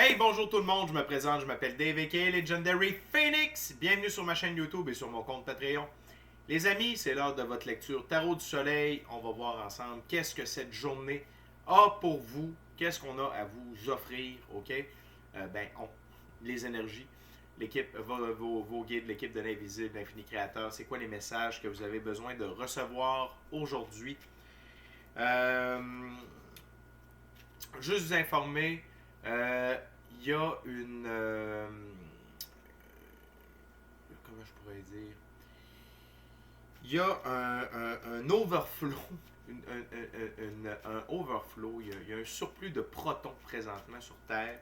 Hey, bonjour tout le monde, je me présente, je m'appelle Dave aka Legendary Phoenix. Bienvenue sur ma chaîne YouTube et sur mon compte Patreon. Les amis, c'est l'heure de votre lecture Tarot du Soleil. On va voir ensemble qu'est-ce que cette journée a pour vous, qu'est-ce qu'on a à vous offrir, ok? Les énergies, l'équipe, vos guides, l'équipe de l'Invisible, l'Infini Créateur, c'est quoi les messages que vous avez besoin de recevoir aujourd'hui? Juste vous informer, il y a une. Comment je pourrais dire? Il y a un overflow. Un overflow. Il y a un surplus de protons présentement sur Terre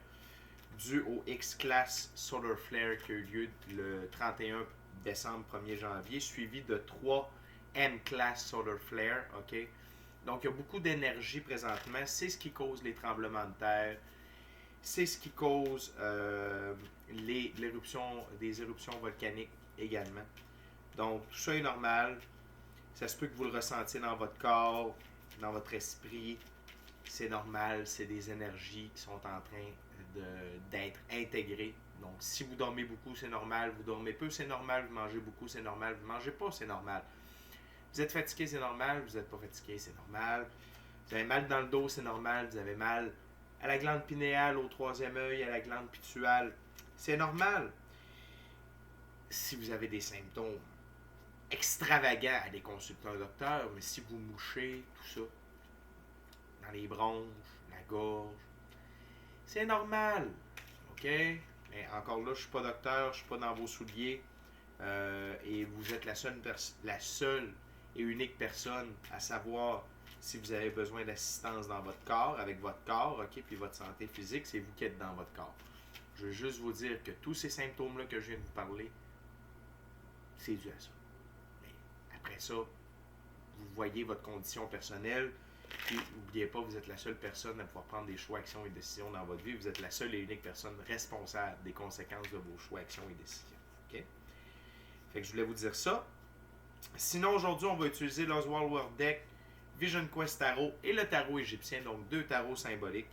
dû au X-Class Solar Flare qui a eu lieu le 31 décembre 1er janvier, suivi de 3 M-Class Solar Flare. OK? Donc, il y a beaucoup d'énergie présentement. C'est ce qui cause les tremblements de terre. C'est ce qui cause des éruptions volcaniques également. Donc, tout ça est normal. Ça se peut que vous le ressentiez dans votre corps, dans votre esprit. C'est normal. C'est des énergies qui sont en train d'être intégrées. Donc, si vous dormez beaucoup, c'est normal. Vous dormez peu, c'est normal. Vous mangez beaucoup, c'est normal. Vous ne mangez pas, c'est normal. Vous êtes fatigué, c'est normal. Vous n'êtes pas fatigué, c'est normal. Vous avez mal dans le dos, c'est normal. Vous avez mal à la glande pinéale, au troisième œil, à la glande pituale, c'est normal. Si vous avez des symptômes extravagants, allez consulter un docteur. Mais si vous mouchez, tout ça, dans les bronches, la gorge, c'est normal. OK? Mais encore là, je ne suis pas docteur, je ne suis pas dans vos souliers. Et vous êtes la seule et unique personne à savoir si vous avez besoin d'assistance dans votre corps, avec votre corps, ok, puis votre santé physique, c'est vous qui êtes dans votre corps. Je veux juste vous dire que tous ces symptômes-là que je viens de vous parler, c'est dû à ça. Mais après ça, vous voyez votre condition personnelle, puis n'oubliez pas, vous êtes la seule personne à pouvoir prendre des choix, actions et décisions dans votre vie. Vous êtes la seule et unique personne responsable des conséquences de vos choix, actions et décisions. Ok? Fait que je voulais vous dire ça. Sinon, aujourd'hui, on va utiliser l'Oswald World Deck, Vision Quest Tarot et le tarot égyptien, donc 2 tarots symboliques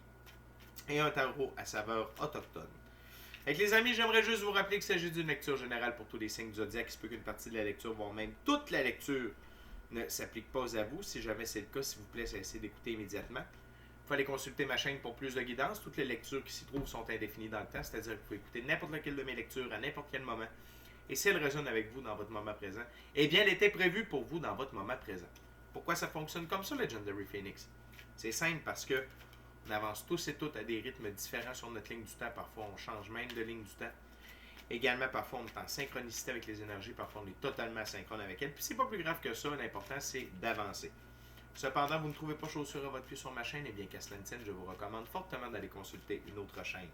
et un tarot à saveur autochtone. Avec les amis, j'aimerais juste vous rappeler qu'il s'agit d'une lecture générale pour tous les signes du zodiaque. Il se peut qu'une partie de la lecture, voire même toute la lecture, ne s'applique pas à vous. Si jamais c'est le cas, s'il vous plaît, cessez d'écouter immédiatement. Vous pouvez aller consulter ma chaîne pour plus de guidance. Toutes les lectures qui s'y trouvent sont indéfinies dans le temps, c'est-à-dire que vous pouvez écouter n'importe lequel de mes lectures à n'importe quel moment. Et si elle résonne avec vous dans votre moment présent, eh bien, elle était prévue pour vous dans votre moment présent. Pourquoi ça fonctionne comme ça, Legendary Phoenix? C'est simple parce que on avance tous et toutes à des rythmes différents sur notre ligne du temps. Parfois, on change même de ligne du temps. Également, parfois, on est en synchronicité avec les énergies. Parfois, on est totalement synchrone avec elles. Puis, c'est pas plus grave que ça. L'important, c'est d'avancer. Cependant, vous ne trouvez pas chaussure à votre pied sur ma chaîne, eh bien, qu'à cela ne tienne, je vous recommande fortement d'aller consulter une autre chaîne.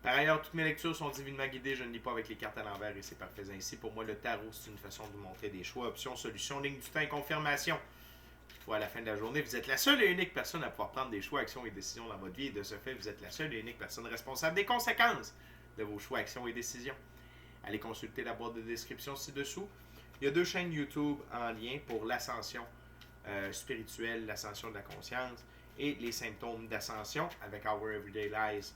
Par ailleurs, toutes mes lectures sont divinement guidées, je ne lis pas avec les cartes à l'envers et c'est parfait ainsi. Pour moi, le tarot, c'est une façon de vous montrer des choix, options, solutions, ligne du temps et confirmation. Toutefois, à la fin de la journée, vous êtes la seule et unique personne à pouvoir prendre des choix, actions et décisions dans votre vie et de ce fait, vous êtes la seule et unique personne responsable des conséquences de vos choix, actions et décisions. Allez consulter la boîte de description ci-dessous. Il y a 2 chaînes YouTube en lien pour l'ascension spirituelle, l'ascension de la conscience et les symptômes d'ascension avec Our Everyday Lives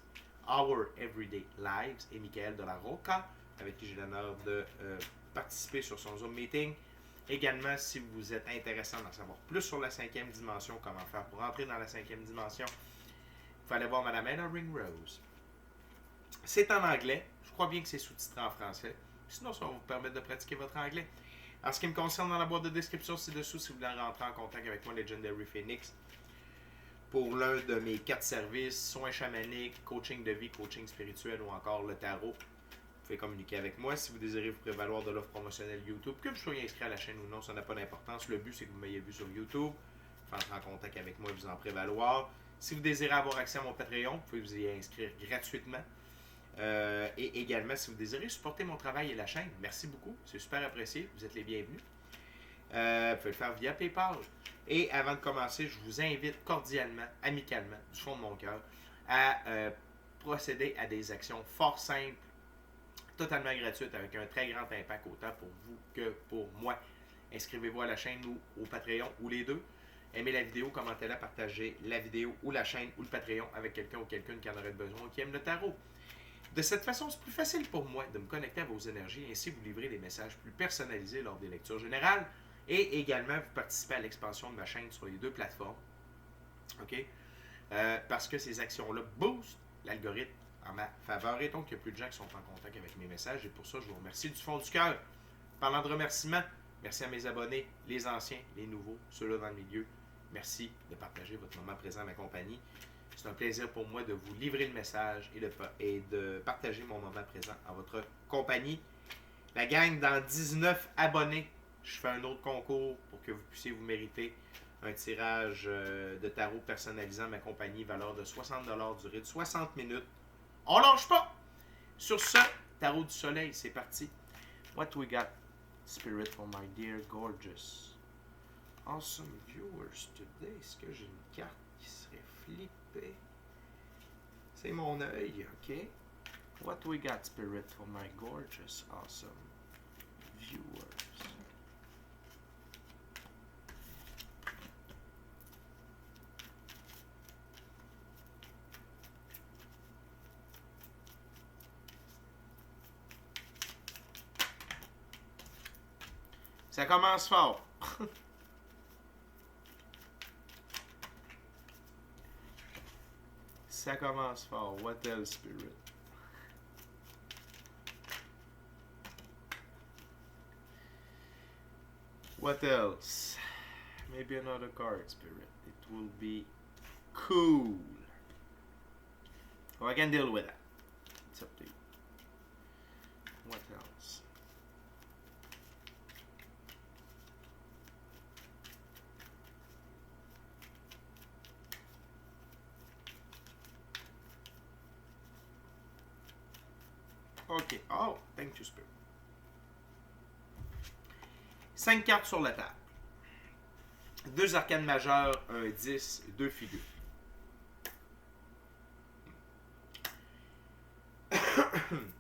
et Michael de la Roca, avec qui j'ai l'honneur de participer sur son Zoom meeting. Également, si vous êtes intéressant d'en savoir plus sur la 5e dimension, comment faire pour entrer dans la 5e dimension, il faut aller voir Madame Anna Ringrose. C'est en anglais. Je crois bien que c'est sous-titré en français. Sinon, ça va vous permettre de pratiquer votre anglais. En ce qui me concerne, dans la boîte de description ci-dessous, si vous voulez rentrer en contact avec moi, Legendary Phoenix, pour l'un de mes 4 services, soins chamaniques, coaching de vie, coaching spirituel ou encore le tarot. Vous pouvez communiquer avec moi. Si vous désirez vous prévaloir de l'offre promotionnelle YouTube, que vous soyez inscrit à la chaîne ou non, ça n'a pas d'importance. Le but, c'est que vous m'ayez vu sur YouTube. Vous entrer en contact avec moi et vous en prévaloir. Si vous désirez avoir accès à mon Patreon, vous pouvez vous y inscrire gratuitement. Et également, si vous désirez supporter mon travail et la chaîne, merci beaucoup. C'est super apprécié. Vous êtes les bienvenus. Vous pouvez le faire via PayPal. Et avant de commencer, je vous invite cordialement, amicalement, du fond de mon cœur, à procéder à des actions fort simples, totalement gratuites, avec un très grand impact autant pour vous que pour moi. Inscrivez-vous à la chaîne ou au Patreon, ou les deux. Aimez la vidéo, commentez-la, partagez la vidéo ou la chaîne ou le Patreon avec quelqu'un ou quelqu'une qui en aurait besoin ou qui aime le tarot. De cette façon, c'est plus facile pour moi de me connecter à vos énergies et ainsi vous livrer des messages plus personnalisés lors des lectures générales et également vous participez à l'expansion de ma chaîne sur les deux plateformes. OK? Parce que ces actions-là boostent l'algorithme en ma faveur et donc il y a plus de gens qui sont en contact avec mes messages et pour ça, je vous remercie du fond du cœur. Parlant de remerciements, merci à mes abonnés, les anciens, les nouveaux, ceux-là dans le milieu. Merci de partager votre moment présent à ma compagnie. C'est un plaisir pour moi de vous livrer le message et de partager mon moment présent en votre compagnie. La gang, dans 19 abonnés, je fais un autre concours pour que vous puissiez vous mériter un tirage de tarot personnalisant ma compagnie, valeur de 60$, durée de 60 minutes. On lâche pas! Sur ce, tarot du soleil, c'est parti. What we got, Spirit, for my dear gorgeous awesome viewers today? Est-ce que j'ai une carte qui serait flippée? C'est mon œil, ok? What we got, Spirit, for my gorgeous awesome viewers? Ça commence fort. Ça commence fort. What else, Spirit? What else? Maybe another card, Spirit. It will be cool. Oh, I can deal with that. It's up to you. What else? OK. Oh, thank you, Spirit. 5 cartes sur la table. 2 arcanes majeures, un 10, 2 figures.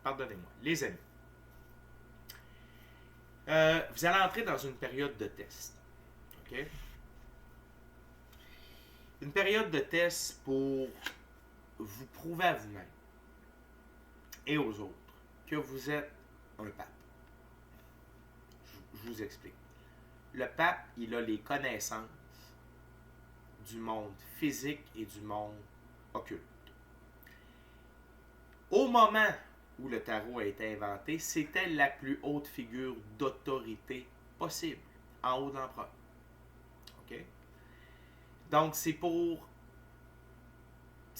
Pardonnez-moi. Les amis. Vous allez entrer dans une période de test. OK? Une période de test pour vous prouver à vous-même et aux autres que vous êtes un pape. Je vous explique. Le pape, il a les connaissances du monde physique et du monde occulte. Au moment où le tarot a été inventé, c'était la plus haute figure d'autorité possible, en haut de l'empereur. OK? Donc, c'est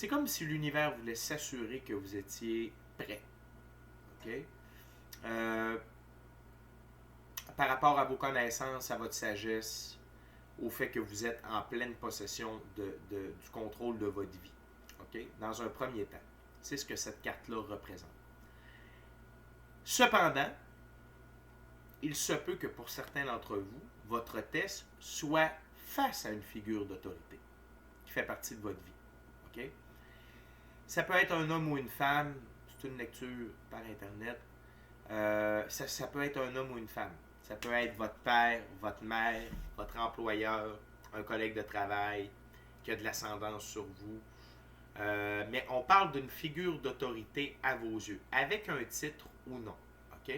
comme si l'univers voulait s'assurer que vous étiez prêt. OK? Par rapport à vos connaissances, à votre sagesse, au fait que vous êtes en pleine possession du contrôle de votre vie. OK? Dans un premier temps. C'est ce que cette carte-là représente. Cependant, il se peut que pour certains d'entre vous, votre test soit face à une figure d'autorité qui fait partie de votre vie. OK? Ça peut être un homme ou une femme, c'est une lecture par Internet. Ça peut être un homme ou une femme. Ça peut être votre père, votre mère, votre employeur, un collègue de travail qui a de l'ascendance sur vous. Mais on parle d'une figure d'autorité à vos yeux, avec un titre ou non. OK?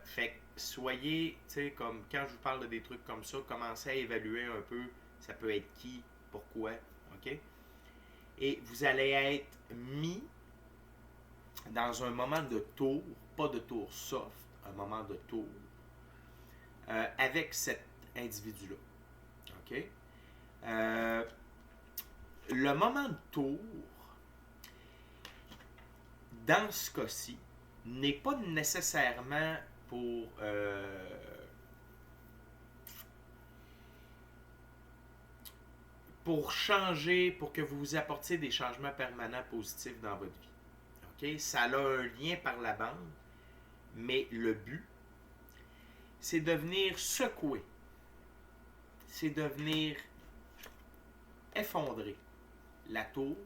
Fait que soyez, tu sais, comme quand je vous parle de des trucs comme ça, commencez à évaluer un peu, ça peut être qui, pourquoi. OK? Et vous allez être mis dans un moment de tour, pas de tour soft, un moment de tour, avec cet individu-là. OK? Le moment de tour, dans ce cas-ci, n'est pas nécessairement pour changer, pour que vous apportiez des changements permanents positifs dans votre vie. OK? Ça a un lien par la bande, mais le but, c'est de venir secouer, c'est de venir effondrer la tour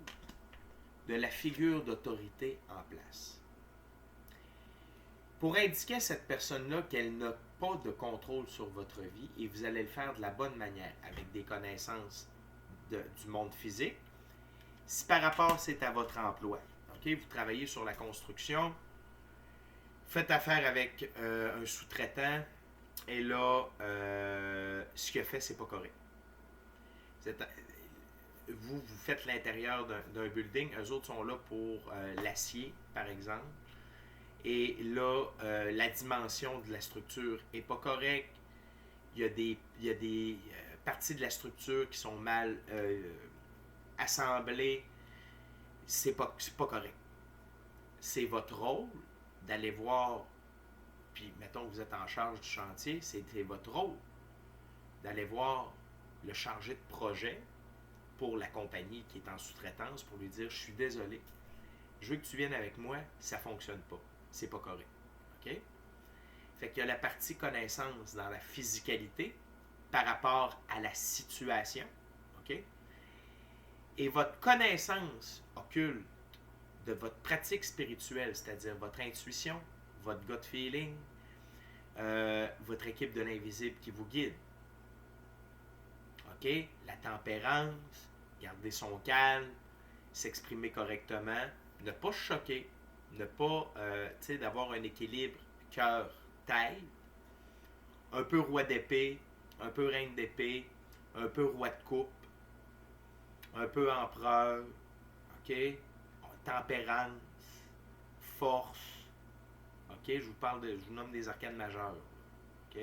de la figure d'autorité en place. pour indiquer à cette personne-là qu'elle n'a pas de contrôle sur votre vie et vous allez le faire de la bonne manière, avec des connaissances du monde physique. Si par rapport c'est à votre emploi, okay? Vous travaillez sur la construction, vous faites affaire avec un sous-traitant et là, ce qu'il a fait, c'est pas correct. Vous faites l'intérieur d'un building, eux autres sont là pour l'acier, par exemple. Et là, la dimension de la structure n'est pas correcte. Il y a des parties de la structure qui sont mal assemblées. C'est pas correct. C'est votre rôle d'aller voir, puis mettons que vous êtes en charge du chantier, c'est votre rôle d'aller voir le chargé de projet pour la compagnie qui est en sous-traitance pour lui dire « Je suis désolé, je veux que tu viennes avec moi, ça ne fonctionne pas. C'est pas correct. » OK? Fait qu'il y a la partie connaissance dans la physicalité par rapport à la situation. OK? Et votre connaissance occulte de votre pratique spirituelle, c'est-à-dire votre intuition, votre gut feeling, votre équipe de l'invisible qui vous guide. OK? La tempérance, garder son calme, s'exprimer correctement, ne pas se choquer, ne pas, d'avoir un équilibre cœur-tête, un peu roi d'épée, un peu reine d'épée, un peu roi de coupe, un peu empereur, OK? Tempérance, force, OK? Je vous nomme des arcanes majeures, OK?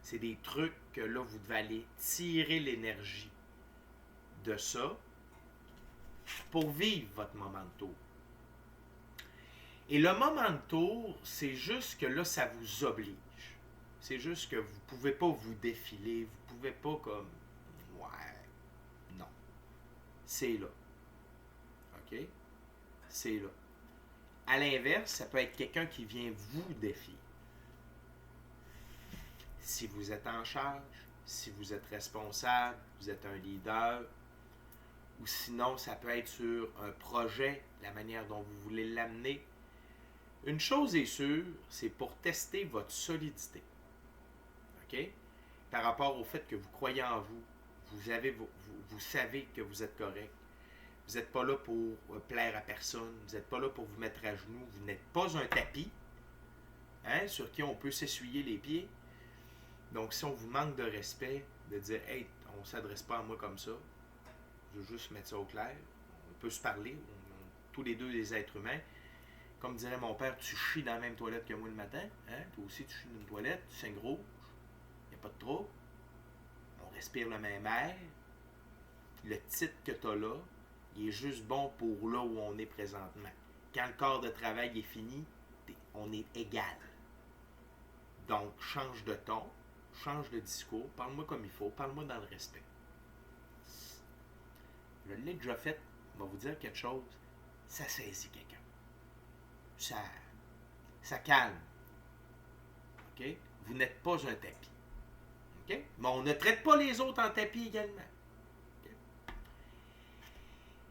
C'est des trucs que là, vous devez aller tirer l'énergie de ça pour vivre votre moment de tour. Et le moment de tour, c'est juste que là, ça vous oblige. C'est juste que vous ne pouvez pas vous défiler, vous ne pouvez pas comme, ouais, non. C'est là. OK? C'est là. À l'inverse, ça peut être quelqu'un qui vient vous défier. Si vous êtes en charge, si vous êtes responsable, vous êtes un leader, ou sinon, ça peut être sur un projet, la manière dont vous voulez l'amener. Une chose est sûre, c'est pour tester votre solidité. OK? Par rapport au fait que vous croyez en vous, vous savez que vous êtes correct. Vous n'êtes pas là pour plaire à personne. Vous n'êtes pas là pour vous mettre à genoux. Vous n'êtes pas un tapis sur qui on peut s'essuyer les pieds. Donc, si on vous manque de respect, de dire « Hey, on ne s'adresse pas à moi comme ça. Je veux juste mettre ça au clair. On peut se parler. Tous les deux des êtres humains. Comme dirait mon père, tu chies dans la même toilette que moi le matin. Toi aussi, tu chies dans une toilette. Tu saignes rouge. Il n'y a pas de trouble. On respire le même air. Le titre que tu as là, il est juste bon pour là où on est présentement. Quand le corps de travail est fini, on est égal. Donc, change de ton, change de discours, parle-moi comme il faut, parle-moi dans le respect. Je l'ai déjà fait, je vais vous dire quelque chose, ça saisit quelqu'un. Ça calme. OK? Vous n'êtes pas un tapis. OK? Mais on ne traite pas les autres en tapis également.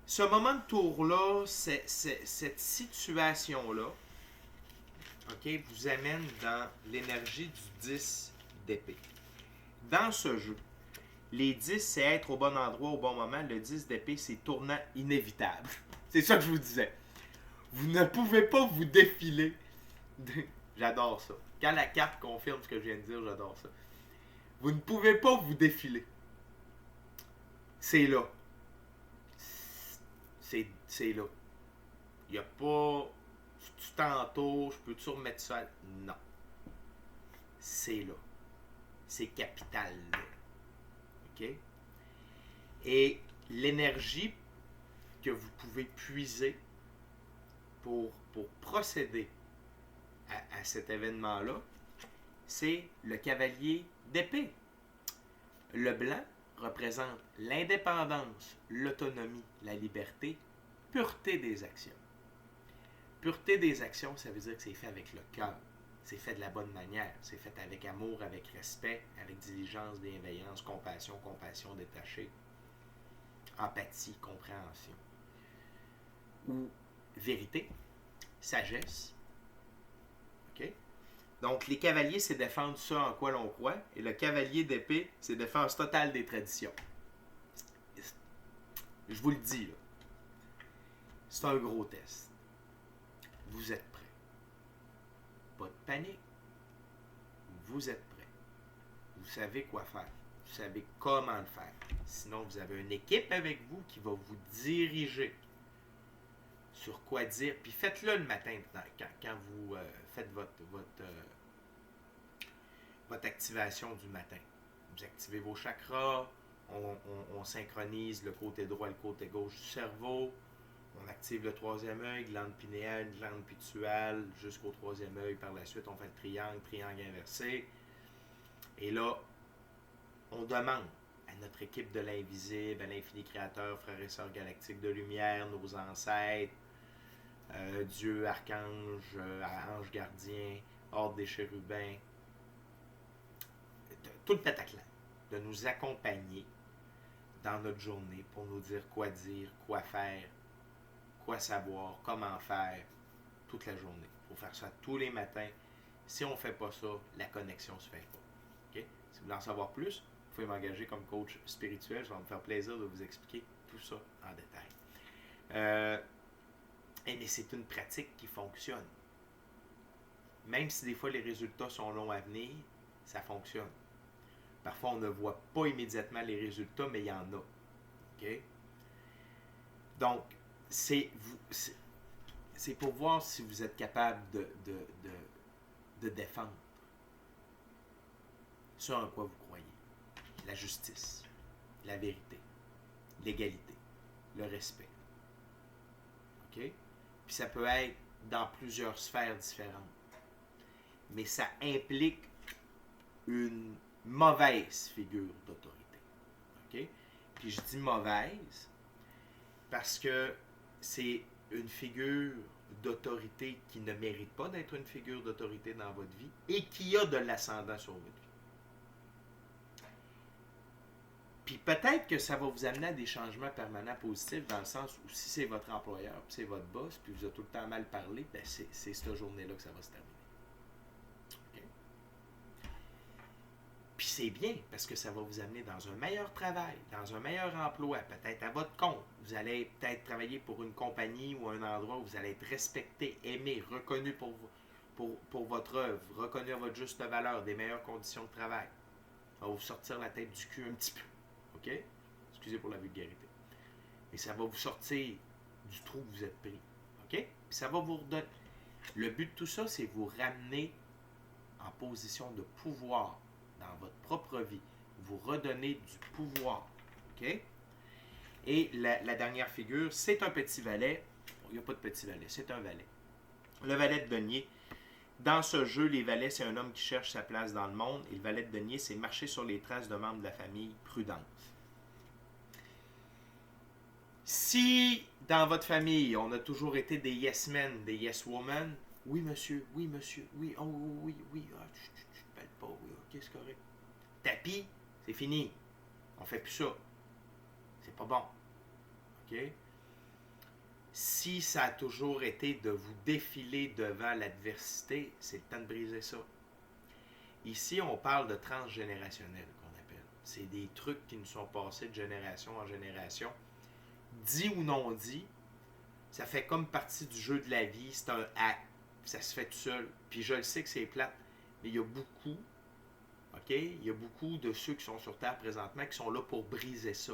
Ce moment de tour-là, cette situation-là, OK, vous amène dans l'énergie du 10 d'épée. Dans ce jeu, les 10, c'est être au bon endroit au bon moment. Le 10 d'épée, c'est tournant inévitable. C'est ça que je vous disais. Vous ne pouvez pas vous défiler. J'adore ça. Quand la carte confirme ce que je viens de dire, j'adore ça. Vous ne pouvez pas vous défiler. C'est là. C'est là. Il n'y a pas... Tu t'entoures, je peux-tu remettre ça? Non. C'est là. C'est capital là. OK? Et l'énergie que vous pouvez puiser pour procéder à cet événement-là, c'est le cavalier d'épée. Le blanc représente l'indépendance, l'autonomie, la liberté, pureté des actions. Pureté des actions, ça veut dire que c'est fait avec le cœur. C'est fait de la bonne manière. C'est fait avec amour, avec respect, avec diligence, bienveillance, compassion détachée, empathie, compréhension. Ou vérité, sagesse, OK? Donc, les cavaliers, c'est défendre ça en quoi l'on croit. Et le cavalier d'épée, c'est défense totale des traditions. Je vous le dis, là. C'est un gros test. Vous êtes prêts. Pas de panique. Vous êtes prêts. Vous savez quoi faire. Vous savez comment le faire. Sinon, vous avez une équipe avec vous qui va vous diriger sur quoi dire. Puis faites-le le matin quand vous faites votre activation du matin. Vous activez vos chakras, on synchronise le côté droit et le côté gauche du cerveau, on active le troisième œil, glande pinéale, glande pituale, jusqu'au troisième œil. Par la suite, on fait le triangle inversé. Et là, on demande à notre équipe de l'invisible, à l'infini créateur, frères et sœurs galactiques de lumière, nos ancêtres, Dieu, archange, ange gardien, ordre des chérubins, tout le Pataclan, de nous accompagner dans notre journée pour nous dire, quoi faire, quoi savoir, comment faire, toute la journée. Il faut faire ça tous les matins. Si on ne fait pas ça, la connexion ne se fait pas. Okay? Si vous voulez en savoir plus, vous pouvez m'engager comme coach spirituel. Ça va me faire plaisir de vous expliquer tout ça en détail. Mais c'est une pratique qui fonctionne. Même si des fois les résultats sont longs à venir, ça fonctionne. Parfois, on ne voit pas immédiatement les résultats, mais il y en a. Okay? Donc, c'est pour voir si vous êtes capable de défendre ce en quoi vous croyez. La justice, la vérité, l'égalité, le respect. OK? Puis ça peut être dans plusieurs sphères différentes. Mais ça implique une mauvaise figure d'autorité. OK? Puis je dis mauvaise parce que c'est une figure d'autorité qui ne mérite pas d'être une figure d'autorité dans votre vie et qui a de l'ascendant sur votre vie. Puis peut-être que ça va vous amener à des changements permanents positifs dans le sens où si c'est votre employeur, puis c'est votre boss, puis vous avez tout le temps mal parlé, ben c'est cette journée-là que ça va se terminer. Okay? Puis c'est bien parce que ça va vous amener dans un meilleur travail, dans un meilleur emploi, peut-être à votre compte. Vous allez peut-être travailler pour une compagnie ou un endroit où vous allez être respecté, aimé, reconnu pour votre œuvre, reconnu à votre juste valeur, des meilleures conditions de travail. Ça va vous sortir la tête du cul un petit peu. OK? Excusez pour la vulgarité. Et ça va vous sortir du trou que vous êtes pris. OK? Puis ça va vous redonner. Le but de tout ça, c'est vous ramener en position de pouvoir dans votre propre vie. Vous redonner du pouvoir. OK? Et la dernière figure, c'est un petit valet. Bon, il n'y a pas de petit valet, c'est un valet. Le valet de denier. Dans ce jeu, les valets, c'est un homme qui cherche sa place dans le monde. Et le valet de denier, c'est marcher sur les traces de membres de la famille. Prudence. Si dans votre famille, on a toujours été des yes men, des yes women, oui monsieur, oui, oh oui, ah, tu te belles pas, oui, ok, c'est correct. Tapis, c'est fini. On fait plus ça. C'est pas bon. OK? Si ça a toujours été de vous défiler devant l'adversité, c'est le temps de briser ça. Ici, on parle de transgénérationnel qu'on appelle. C'est des trucs qui nous sont passés de génération en génération. Dit ou non dit, ça fait comme partie du jeu de la vie. C'est un acte. Ça se fait tout seul. Puis je le sais que c'est plate, mais il y a beaucoup, OK? Il y a beaucoup de ceux qui sont sur Terre présentement qui sont là pour briser ça,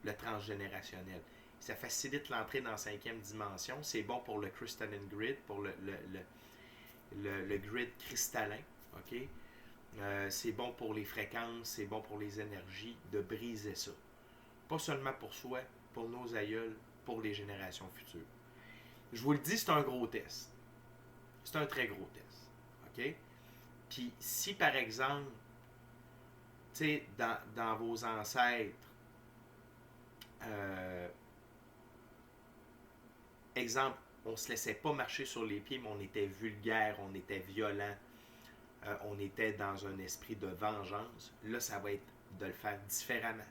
le transgénérationnel. Ça facilite l'entrée dans la 5e dimension. C'est bon pour le crystalline grid, pour le grid cristallin. OK? C'est bon pour les fréquences, c'est bon pour les énergies, de briser ça. Pas seulement pour soi, pour nos aïeuls, pour les générations futures. Je vous le dis, c'est un gros test. C'est un très gros test. OK? Puis si, par exemple, tu sais, dans vos ancêtres, exemple, on ne se laissait pas marcher sur les pieds, mais on était vulgaire, on était violent, on était dans un esprit de vengeance. Là, ça va être de le faire différemment.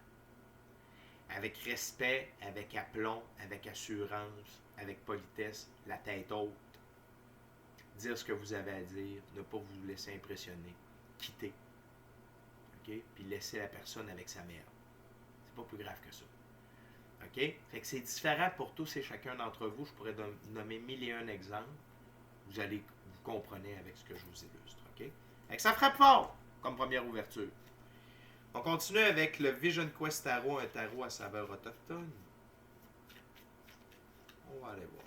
Avec respect, avec aplomb, avec assurance, avec politesse, la tête haute. dire ce que vous avez à dire, ne pas vous laisser impressionner, quitter. OK? Puis laisser la personne avec sa merde. C'est pas plus grave que ça. OK? Fait que c'est différent pour tous et chacun d'entre vous. Je pourrais nommer 1001 exemples. Vous allez vous comprenez avec ce que je vous illustre. OK? Fait que ça frappe fort comme première ouverture. On continue avec le Vision Quest Tarot, un tarot à saveur autochtone. On va aller voir.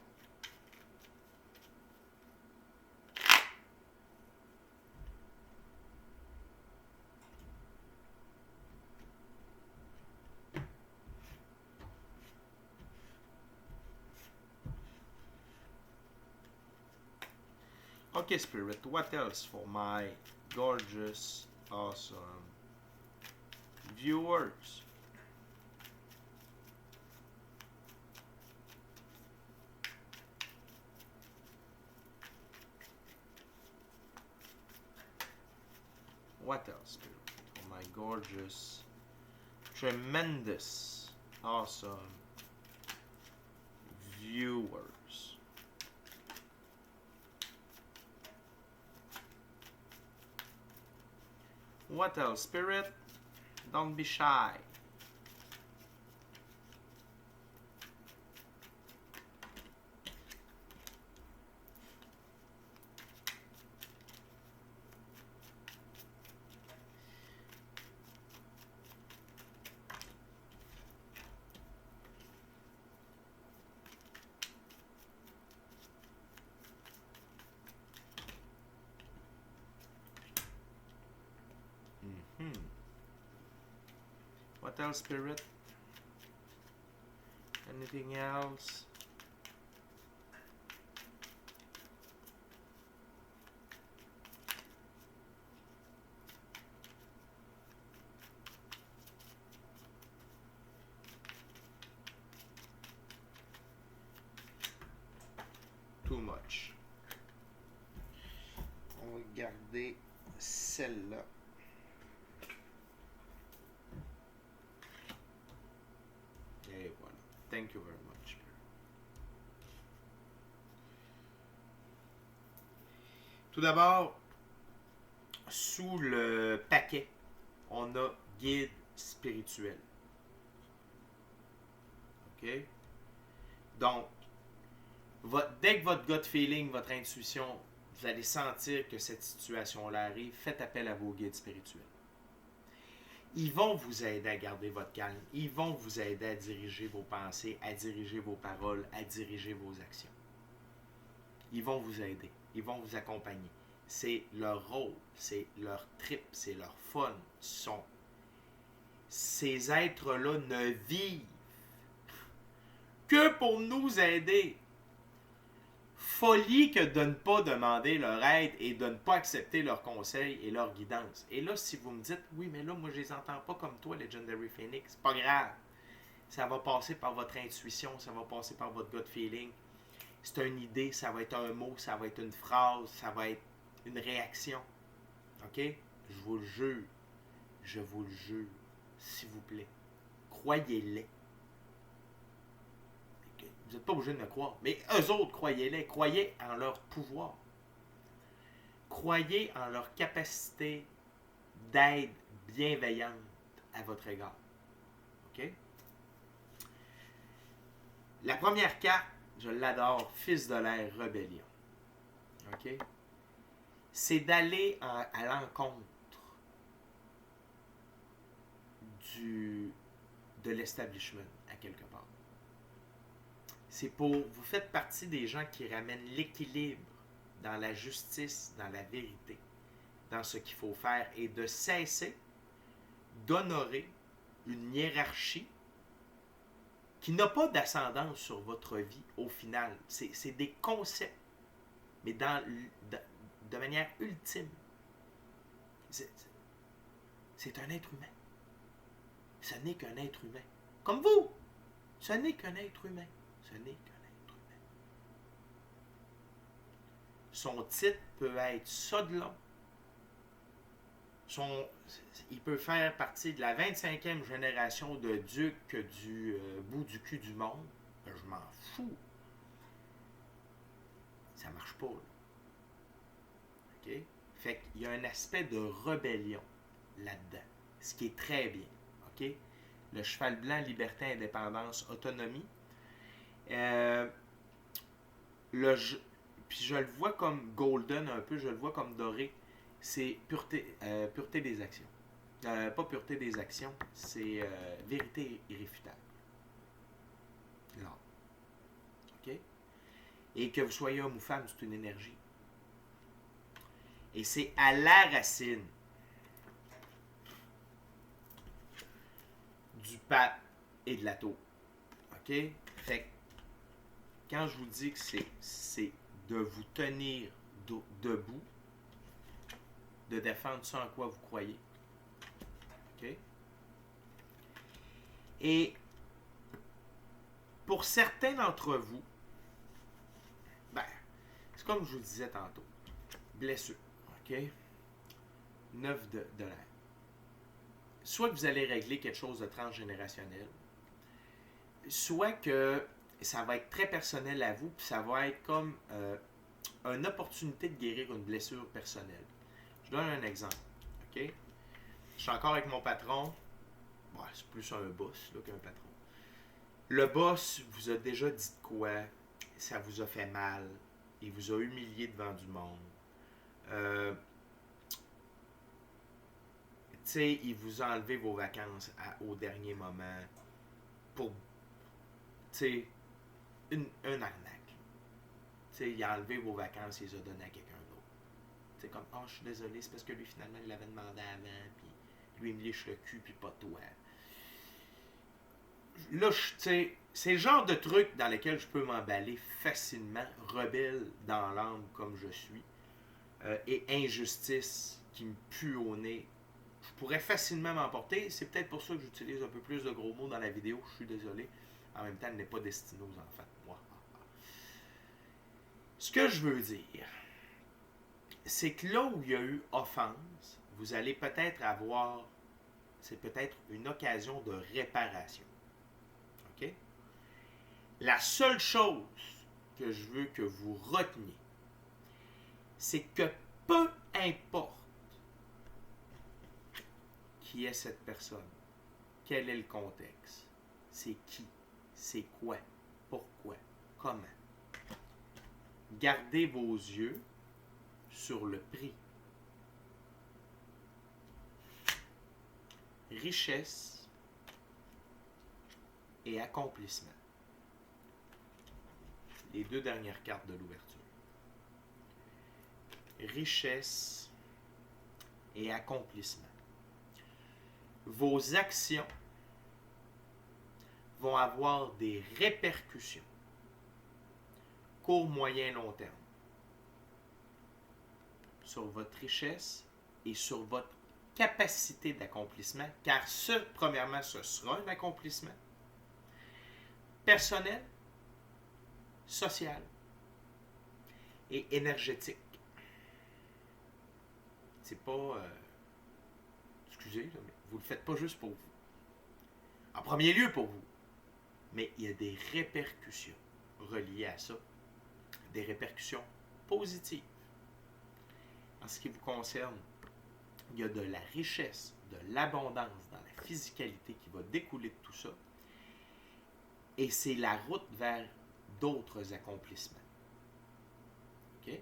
Okay, Spirit, what else for my gorgeous, awesome viewers? What else, Spirit, for my gorgeous, tremendous, awesome viewers? What else, Spirit? Don't be shy. What else, Spirit? Anything else? Too much. On va garder celle-là. Et voilà. Thank you very much. Tout d'abord, sous le paquet, on a guide spirituel. OK? Donc, dès que votre gut feeling, votre intuition, vous allez sentir que cette situation-là arrive, faites appel à vos guides spirituels. Ils vont vous aider à garder votre calme. Ils vont vous aider à diriger vos pensées, à diriger vos paroles, à diriger vos actions. Ils vont vous aider. Ils vont vous accompagner. C'est leur rôle, c'est leur trip, c'est leur fun. Ces êtres-là ne vivent que pour nous aider. Folie que de ne pas demander leur aide et de ne pas accepter leurs conseils et leur guidance. Et là, si vous me dites, oui, mais là, moi, je les entends pas comme toi, Legendary Phoenix, c'est pas grave. Ça va passer par votre intuition, ça va passer par votre gut feeling. C'est une idée, ça va être un mot, ça va être une phrase, ça va être une réaction. OK? Je vous le jure, s'il vous plaît. Croyez-les. Vous n'êtes pas obligé de me croire. Mais eux autres, croyez-les. Croyez en leur pouvoir. Croyez en leur capacité d'aide bienveillante à votre égard. OK? La première carte, je l'adore, Fils de l'air, rébellion. OK? C'est d'aller à l'encontre de l'establishment, à quelque part. Vous faites partie des gens qui ramènent l'équilibre dans la justice, dans la vérité, dans ce qu'il faut faire et de cesser d'honorer une hiérarchie qui n'a pas d'ascendance sur votre vie au final. C'est des concepts, mais de manière ultime. C'est un être humain. Ce n'est qu'un être humain. Comme vous, ce n'est qu'un être humain. Ce n'est qu'un être humain. Son titre peut être ça de long. Il peut faire partie de la 25e génération de ducs du bout du cul du monde. Je m'en fous. Ça marche pas. Là. OK? Fait qu'il y a un aspect de rébellion là-dedans, ce qui est très bien. OK? Le cheval blanc, liberté, indépendance, autonomie. Euh, le, puis je le vois comme golden un peu, je le vois comme doré. C'est pureté des actions. Pas pureté des actions, c'est vérité irréfutable. Là. OK? Et que vous soyez homme ou femme, c'est une énergie. Et c'est à la racine du pape et de la tour. OK? Fait que quand je vous dis que c'est de vous tenir debout, de défendre ce en quoi vous croyez. OK? Et pour certains d'entre vous, ben, c'est comme je vous le disais tantôt, blessure. OK? 9 de l'air. Soit que vous allez régler quelque chose de transgénérationnel, soit que ça va être très personnel à vous, puis ça va être comme une opportunité de guérir une blessure personnelle. Je donne un exemple. OK? Je suis encore avec mon patron. Bon, c'est plus un boss là, qu'un patron. Le boss vous a déjà dit de quoi, ça vous a fait mal, il vous a humilié devant du monde. Tu sais, il vous a enlevé vos vacances au dernier moment pour, tu sais, une arnaque. Tu sais, il a enlevé vos vacances et il les a données à quelqu'un d'autre. Tu sais, comme, oh, je suis désolé, c'est parce que lui, finalement, il l'avait demandé avant, puis lui, il me liche le cul, puis pas toi. Là, tu sais, c'est le genre de truc dans lequel je peux m'emballer facilement, rebelle dans l'âme comme je suis, et injustice qui me pue au nez. Je pourrais facilement m'emporter. C'est peut-être pour ça que j'utilise un peu plus de gros mots dans la vidéo. Je suis désolé. En même temps, elle n'est pas destinée aux enfants. Moi. Ce que je veux dire, c'est que là où il y a eu offense, vous allez peut-être avoir, c'est peut-être une occasion de réparation. OK? La seule chose que je veux que vous reteniez, c'est que peu importe qui est cette personne, quel est le contexte, c'est qui, c'est quoi, pourquoi, comment. Gardez vos yeux sur le prix. Richesse et accomplissement. Les deux dernières cartes de l'ouverture. Richesse et accomplissement. Vos actions vont avoir des répercussions court, moyen, long terme sur votre richesse et sur votre capacité d'accomplissement, car premièrement, ce sera un accomplissement personnel, social et énergétique. C'est pas... excusez, là, mais vous ne le faites pas juste pour vous. En premier lieu pour vous. Mais il y a des répercussions reliées à ça. Des répercussions positives. En ce qui vous concerne, il y a de la richesse, de l'abondance dans la physicalité qui va découler de tout ça. Et c'est la route vers d'autres accomplissements. OK?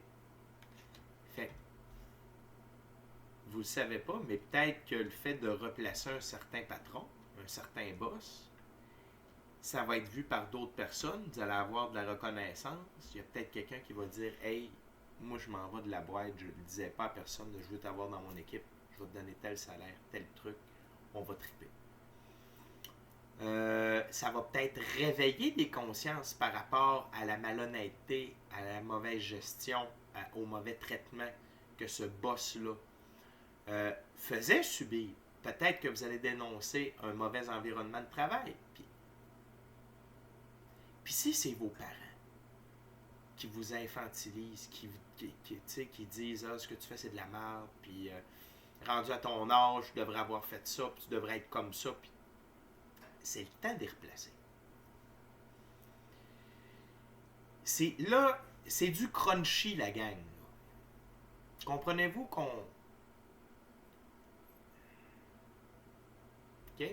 Fait vous ne le savez pas, mais peut-être que le fait de replacer un certain patron, un certain boss, ça va être vu par d'autres personnes, vous allez avoir de la reconnaissance. Il y a peut-être quelqu'un qui va dire « Hey, moi je m'en vais de la boîte, je ne le disais pas à personne, je veux t'avoir dans mon équipe, je vais te donner tel salaire, tel truc, on va triper. » Ça va peut-être réveiller des consciences par rapport à la malhonnêteté, à la mauvaise gestion, au mauvais traitement que ce boss-là faisait subir. Peut-être que vous allez dénoncer un mauvais environnement de travail. Puis si c'est vos parents qui vous infantilisent, qui disent « Ah, ce que tu fais, c'est de la merde, puis rendu à ton âge, tu devrais avoir fait ça, puis tu devrais être comme ça. » Puis c'est le temps de les replacer. C'est du crunchy, la gang. Comprenez-vous qu'on... OK?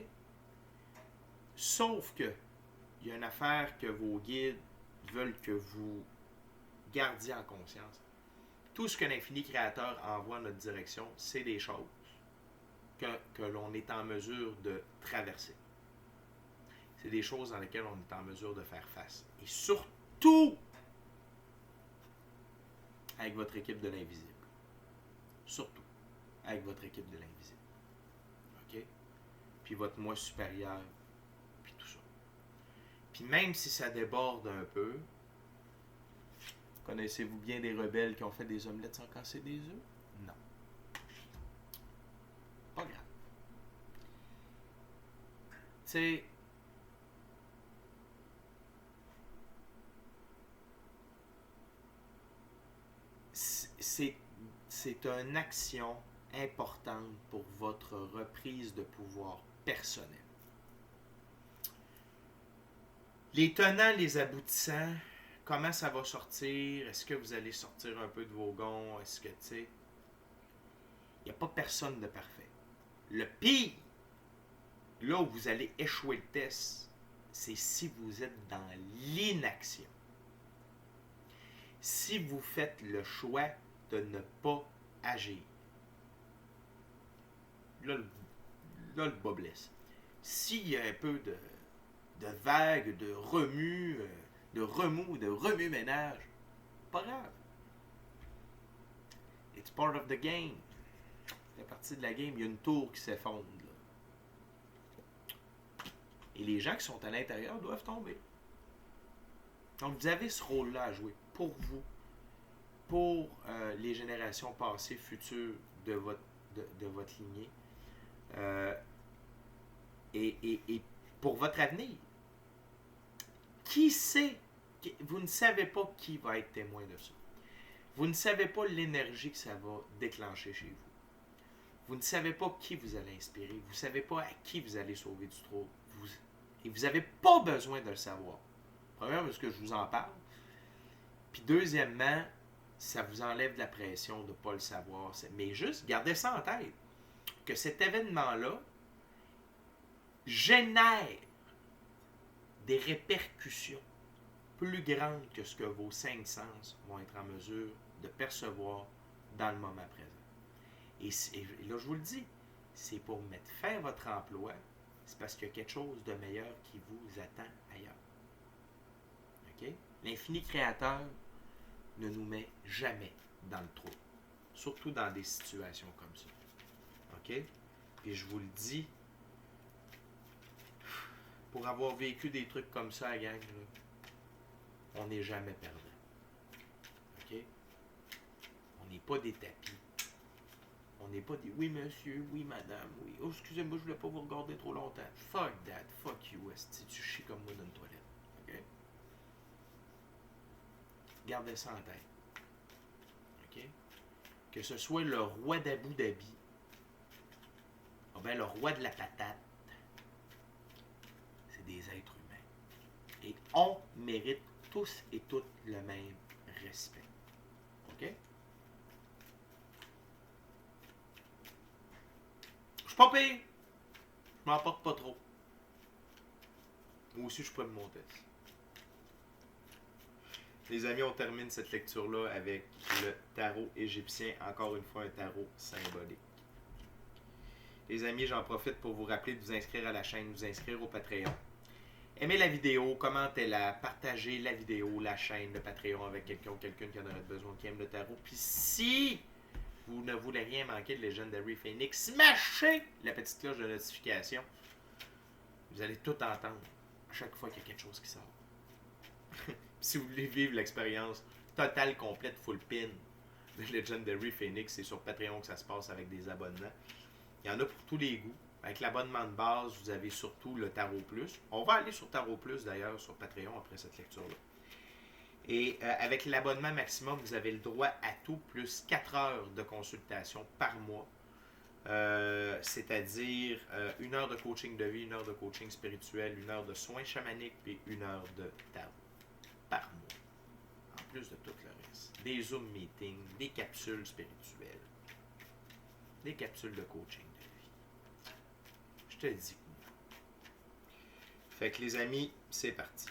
Sauf que, il y a une affaire que vos guides veulent que vous gardiez en conscience. Tout ce que l'infini créateur envoie en notre direction, c'est des choses que l'on est en mesure de traverser. C'est des choses dans lesquelles on est en mesure de faire face. Et surtout, avec votre équipe de l'invisible. Surtout, avec votre équipe de l'invisible. OK? Puis votre moi supérieur, puis tout ça. Puis même si ça déborde un peu, connaissez-vous bien des rebelles qui ont fait des omelettes sans casser des œufs? Non. Pas grave. Tu sais, c'est une action importante pour votre reprise de pouvoir personnel. Les tenants, les aboutissants, comment ça va sortir? Est-ce que vous allez sortir un peu de vos gonds? Est-ce que, tu sais, il n'y a pas personne de parfait. Le pire, là où vous allez échouer le test, c'est si vous êtes dans l'inaction. Si vous faites le choix de ne pas agir. Là, le bas blesse. S'il y a un peu de vague, de remue, de remue-ménage, pas grave. It's part of the game. C'est partie de la game. Il y a une tour qui s'effondre. Là. Et les gens qui sont à l'intérieur doivent tomber. Donc, vous avez ce rôle-là à jouer pour vous, pour les générations passées, futures de votre lignée, et pour votre avenir. Qui sait? Vous ne savez pas qui va être témoin de ça. Vous ne savez pas l'énergie que ça va déclencher chez vous. Vous ne savez pas qui vous allez inspirer. Vous ne savez pas à qui vous allez sauver du trouble. Et vous n'avez pas besoin de le savoir. Premièrement, parce que je vous en parle. Puis deuxièmement, ça vous enlève de la pression de ne pas le savoir. Mais juste, gardez ça en tête. Que cet événement-là génère des répercussions plus grandes que ce que vos 5 sens vont être en mesure de percevoir dans le moment présent. Et là, je vous le dis, c'est pour mettre fin à votre emploi, c'est parce qu'il y a quelque chose de meilleur qui vous attend ailleurs. OK? L'infini créateur ne nous met jamais dans le trou, surtout dans des situations comme ça. OK? Et je vous le dis, pour avoir vécu des trucs comme ça à gang, là, on n'est jamais perdant. OK? On n'est pas des tapis. On n'est pas des oui monsieur, oui madame, oui. Oh excusez-moi, je voulais pas vous regarder trop longtemps. Fuck that, fuck you, esti, tu chies comme moi dans une toilette. OK? Gardez ça en tête. OK? Que ce soit le roi d'Abu Dhabi, ou bien le roi de la patate, c'est des êtres humains. Et on mérite tous et toutes le même respect. OK? Je suis pas pire. Je m'en porte pas trop. Moi aussi, je prends mon test. Les amis, on termine cette lecture-là avec le tarot égyptien. Encore une fois, un tarot symbolique. Les amis, j'en profite pour vous rappeler de vous inscrire à la chaîne, de vous inscrire au Patreon. Aimez la vidéo, commentez-la, partagez la vidéo, la chaîne, le Patreon avec quelqu'un ou quelqu'une qui en aurait besoin, qui aime le tarot. Puis si vous ne voulez rien manquer de Legendary Phoenix, smashez la petite cloche de notification. Vous allez tout entendre à chaque fois qu'il y a quelque chose qui sort. Si vous voulez vivre l'expérience totale, complète, full pin de Legendary Phoenix, c'est sur Patreon que ça se passe avec des abonnements. Il y en a pour tous les goûts. Avec l'abonnement de base, vous avez surtout le Tarot Plus. On va aller sur Tarot Plus d'ailleurs sur Patreon après cette lecture-là. Et avec l'abonnement maximum, vous avez le droit à tout, plus 4 heures de consultation par mois. C'est-à-dire 1 heure de coaching de vie, 1 heure de coaching spirituel, 1 heure de soins chamaniques et 1 heure de tarot par mois. En plus de tout le reste. Des Zoom meetings, des capsules spirituelles, des capsules de coaching de vie. Je te dis. Fait que les amis, c'est parti.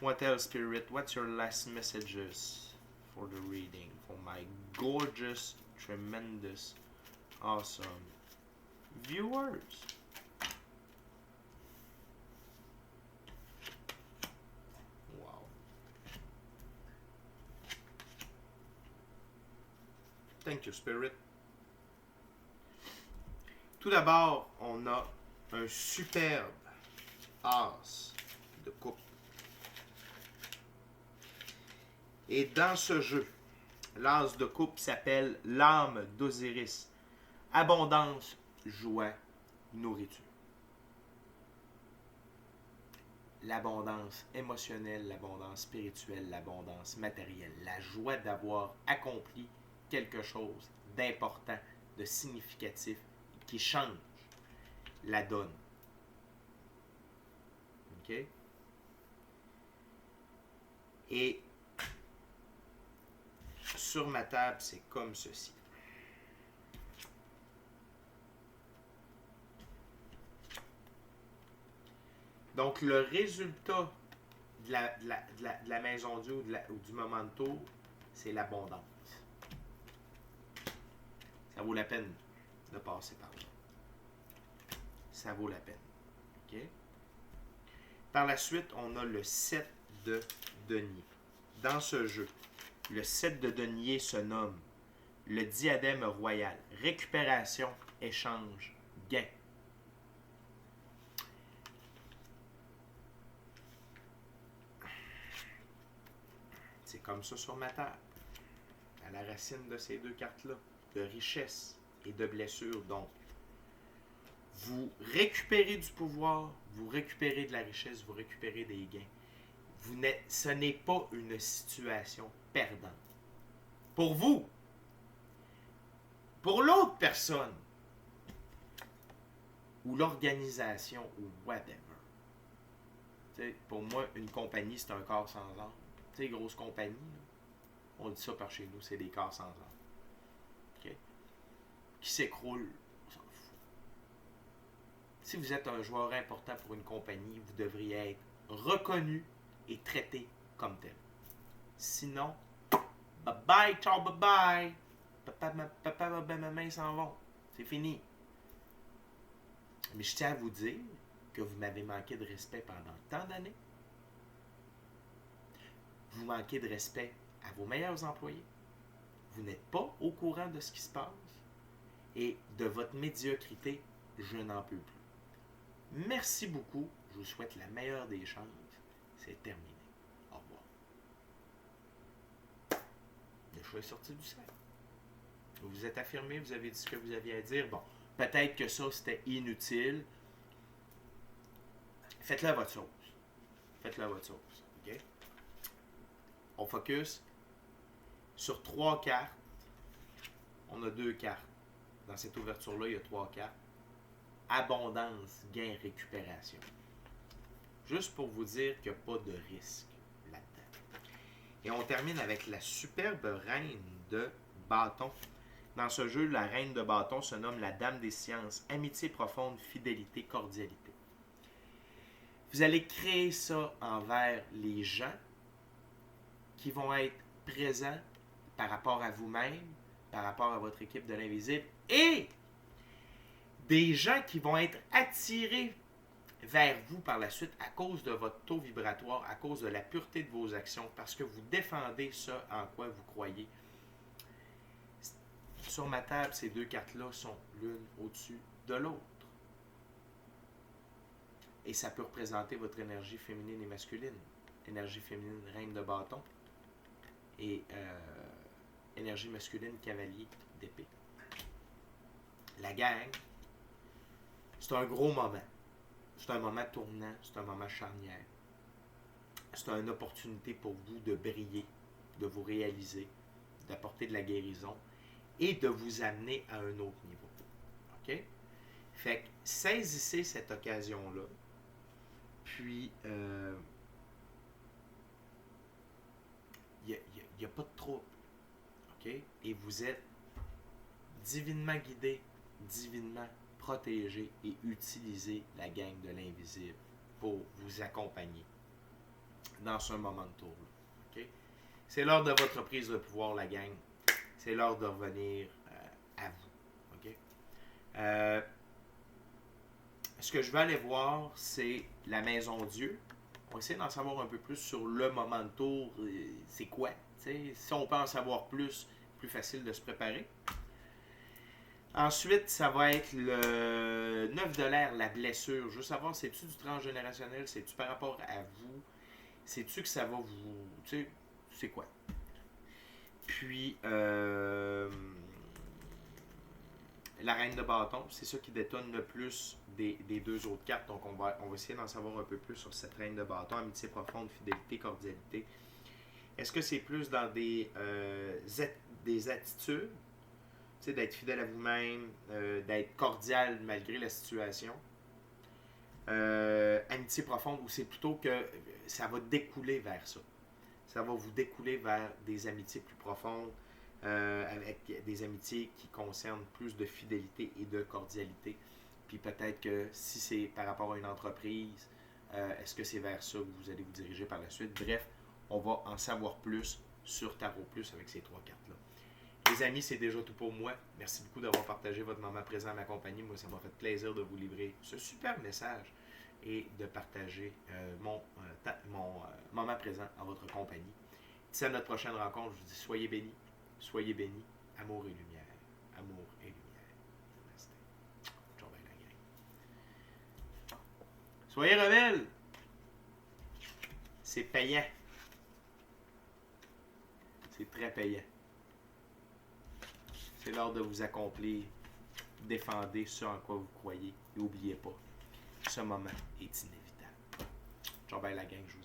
What else, Spirit? What's your last messages for the reading? For my gorgeous, tremendous, awesome viewers. Wow. Thank you, Spirit. Tout d'abord, on a un superbe as de coupe. Et dans ce jeu, l'as de coupe s'appelle l'âme d'Osiris. Abondance, joie, nourriture. L'abondance émotionnelle, l'abondance spirituelle, l'abondance matérielle. La joie d'avoir accompli quelque chose d'important, de significatif, qui change la donne. OK? Et sur ma table, c'est comme ceci. Donc, le résultat de la maison Dieu ou du memento, c'est l'abondance. Ça vaut la peine de passer par là. Ça vaut la peine. OK? Par la suite, on a le 7 de denier. Dans ce jeu, le 7 de denier se nomme le diadème royal. Récupération, échange, gain. C'est comme ça sur ma table. À la racine de ces deux cartes-là, de richesse et de blessure. Donc, vous récupérez du pouvoir, vous récupérez de la richesse, vous récupérez des gains. Ce n'est pas une situation perdante. Pour vous, pour l'autre personne, ou l'organisation, ou whatever. T'sais, pour moi, une compagnie, c'est un corps sans âme. Tu sais, grosse compagnie, là, on dit ça par chez nous, c'est des corps sans âme. Okay? Qui s'écroulent, on s'en fout. Si vous êtes un joueur important pour une compagnie, vous devriez être reconnu et traité comme tel. Sinon, bye bye, ciao, bye bye. Papa, maman s'en vont. C'est fini. Mais je tiens à vous dire que vous m'avez manqué de respect pendant tant d'années. Vous manquez de respect à vos meilleurs employés. Vous n'êtes pas au courant de ce qui se passe. Et de votre médiocrité, je n'en peux plus. Merci beaucoup. Je vous souhaite la meilleure des chances. C'est terminé. Au revoir. Le choix est sorti du sac. Vous vous êtes affirmé, vous avez dit ce que vous aviez à dire. Bon, peut-être que ça, c'était inutile. Faites-le à votre sauce. Faites-le à votre sauce. OK? On focus sur 3 cartes. On a 2 cartes. Dans cette ouverture-là, il y a 3 cartes. Abondance, gain, récupération. Juste pour vous dire qu'il n'y a pas de risque là-dedans. Et on termine avec la superbe reine de bâton. Dans ce jeu, la reine de bâton se nomme la dame des sciences. Amitié profonde, fidélité, cordialité. Vous allez créer ça envers les gens qui vont être présents par rapport à vous-même, par rapport à votre équipe de l'invisible, et des gens qui vont être attirés vers vous par la suite à cause de votre taux vibratoire, à cause de la pureté de vos actions, parce que vous défendez ça en quoi vous croyez. Sur ma table, ces 2 cartes-là sont l'une au-dessus de l'autre. Et ça peut représenter votre énergie féminine et masculine. Énergie féminine, reine de bâton. Et énergie masculine, cavalier d'épée. La gang, c'est un gros moment. C'est un moment tournant, c'est un moment charnière. C'est une opportunité pour vous de briller, de vous réaliser, d'apporter de la guérison et de vous amener à un autre niveau. OK? Fait que saisissez cette occasion-là. Puis, n'y a pas de trouble. OK? Et vous êtes divinement guidé, divinement protégé et utilisez la gang de l'invisible pour vous accompagner dans ce moment de tour-là. OK? C'est l'heure de votre prise de pouvoir, la gang. C'est l'heure de revenir à vous. OK? Ce que je vais aller voir, c'est la Maison Dieu. On va essayer d'en savoir un peu plus sur le moment de tour. C'est quoi? T'sais, si on peut en savoir plus facile de se préparer. Ensuite, ça va être le 9 de l'air, la blessure. Je veux savoir, c'est-tu du transgénérationnel? C'est-tu par rapport à vous? C'est-tu que ça va vous... Tu sais, c'est quoi? Puis, la reine de bâton, c'est ça qui détonne le plus des deux autres cartes. Donc, on va essayer d'en savoir un peu plus sur cette reine de bâton. Amitié profonde, fidélité, cordialité. Est-ce que c'est plus dans des attitudes? Tu sais, d'être fidèle à vous-même, d'être cordial malgré la situation. Amitié profonde, ou c'est plutôt que ça va découler vers ça. Ça va vous découler vers des amitiés plus profondes, avec des amitiés qui concernent plus de fidélité et de cordialité. Puis peut-être que si c'est par rapport à une entreprise, est-ce que c'est vers ça que vous allez vous diriger par la suite? Bref, on va en savoir plus sur Tarot Plus avec ces trois cartes-là. Les amis, c'est déjà tout pour moi. Merci beaucoup d'avoir partagé votre moment présent à ma compagnie. Moi, ça m'a fait plaisir de vous livrer ce super message et de partager mon moment présent en votre compagnie. D'ici à notre prochaine rencontre, je vous dis soyez bénis, amour et lumière. Amour et lumière. Namasté. Ciao, bye, la gang. Soyez rebelles! C'est payant. C'est très payant. C'est l'heure de vous accomplir. Défendez ce en quoi vous croyez. Et n'oubliez pas, ce moment est inévitable. Ciao, bye la gang, je vous